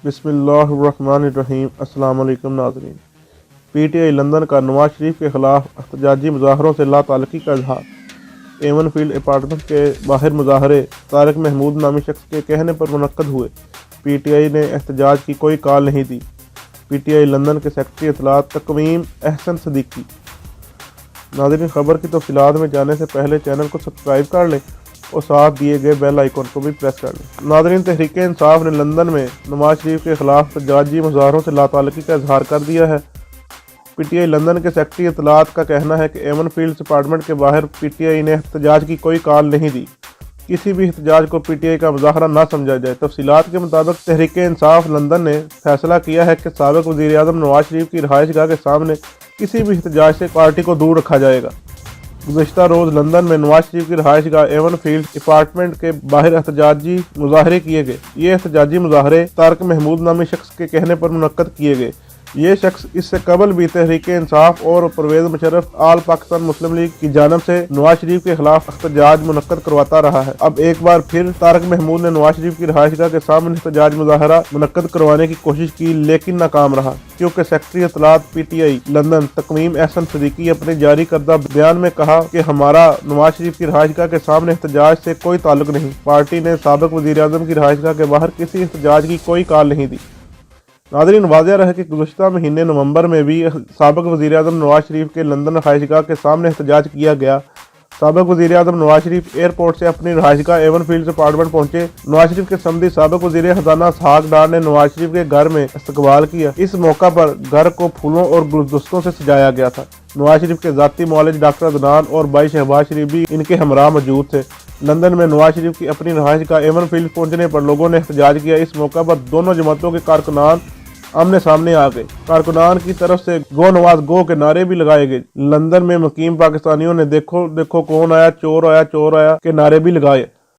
बिस्मिल्लाहिर्रहमानिर्रहीम। अस्सलाम वालेकुम नाज़रीन। पीटीआई लंदन का नवाज शरीफ के खिलाफ एहतजाजी मुजाहरों से लाताल्लुकी का इजहार। एवन फील्ड अपार्टमेंट के बाहर मुजाहरे तारिक महमूद नामी शख्स के कहने पर मुनक्कद हुए। पीटीआई ने एहतजाज की कोई कॉल नहीं दी। पीटीआई लंदन के सेक्रेटरी इत्तलात तकवीम अहसन सदीकी। नाज़रीन, खबर की तफसीलात में जाने से पहले चैनल को सब्सक्राइब कर लें और साथ दिए गए बेल आइकन को भी प्रेस कर लें। नाज़रीन, तहरीक इंसाफ ने लंदन में नवाज शरीफ के खिलाफ एहतजाजी मुजाहरों से लाताल्लुकी का इजहार कर दिया है। पीटीआई लंदन के सेक्रेटरी इत्तलात का कहना है कि एवन फील्ड्स अपार्टमेंट के बाहर पीटीआई ने एहतजाज की कोई कॉल नहीं दी। किसी भी एहतजाज को पीटीआई का मुजाहरा ना समझा जाए। तफसीलात के मुताबिक तहरीक इंसाफ लंदन ने फैसला किया है कि साबिक वज़ीर आज़म नवाज शरीफ की रहायशगाह के सामने किसी भी एहतजाज से पार्टी को दूर रखा जाएगा। गुज़श्ता रोज़ लंदन में नवाज शरीफ की रहायशगाह एवन फील्ड अपार्टमेंट के बाहर एहतजाजी मुजाहरे किए गए। ये एहतजाजी मुजाहरे तारिक महमूद नामी शख्स के कहने पर मुनक्कद किए गए। ये शख्स इससे कबल भी तहरीक इंसाफ और परवेज़ मुशर्रफ आल पाकिस्तान मुस्लिम लीग की जानब से नवाज शरीफ के खिलाफ एहतजाज मुनक्कद करवाता रहा है। अब एक बार फिर तारिक महमूद ने नवाज शरीफ की रहायशगाह के सामने एहतजाज मुजाहरा मुनक्कद करवाने की कोशिश की, लेकिन नाकाम रहा, क्योंकि सेक्रेटरी इत्तलात पीटीआई लंदन तकवीम अहसन सदीकी अपने जारी करदा बयान में कहा कि हमारा नवाज शरीफ की रहायशगाह के सामने एहतजाज से कोई ताल्लुक नहीं। पार्टी ने साबिक वज़ीर आज़म की रहायशगाह के बाहर किसी एहतजाज की कोई कॉल नहीं दी। नाज़रीन, वाज़ेह रहे कि गुज़श्ता महीने नवंबर में भी साबिक वज़ीर आज़म नवाज शरीफ के लंदन रहायशगाह के सामने एहतजाज किया गया। साबिक वज़ीर आज़म नवाज शरीफ एयरपोर्ट से अपनी रहायशगाह एवन फील्ड्स अपार्टमेंट पहुंचे। नवाज शरीफ के समधी साबिक वज़ीर खजाना इसहाक डार ने नवाज शरीफ के घर में इस्तकबाल किया। इस मौका पर घर को फूलों और गुलदस्तों से सजाया गया था। नवाज शरीफ के ज़ाती मुआलिज डॉक्टर अदनान और भाई शहबाज शरीफ भी इनके हमरा मौजूद थे। लंदन में नवाज शरीफ की अपनी रहायशगाह एवन फील्ड पहुंचने पर लोगों ने एहतजाज किया। इस मौका पर दोनों जमातों के कारकुनान आमने सामने आ गए। कारकुनान की तरफ से गो नवाज गो के नारे भी लगाए गए। लंदन में मुकीम पाकिस्तानियों ने देखो देखो कौन आया चोर आया के नारे भी लगाए।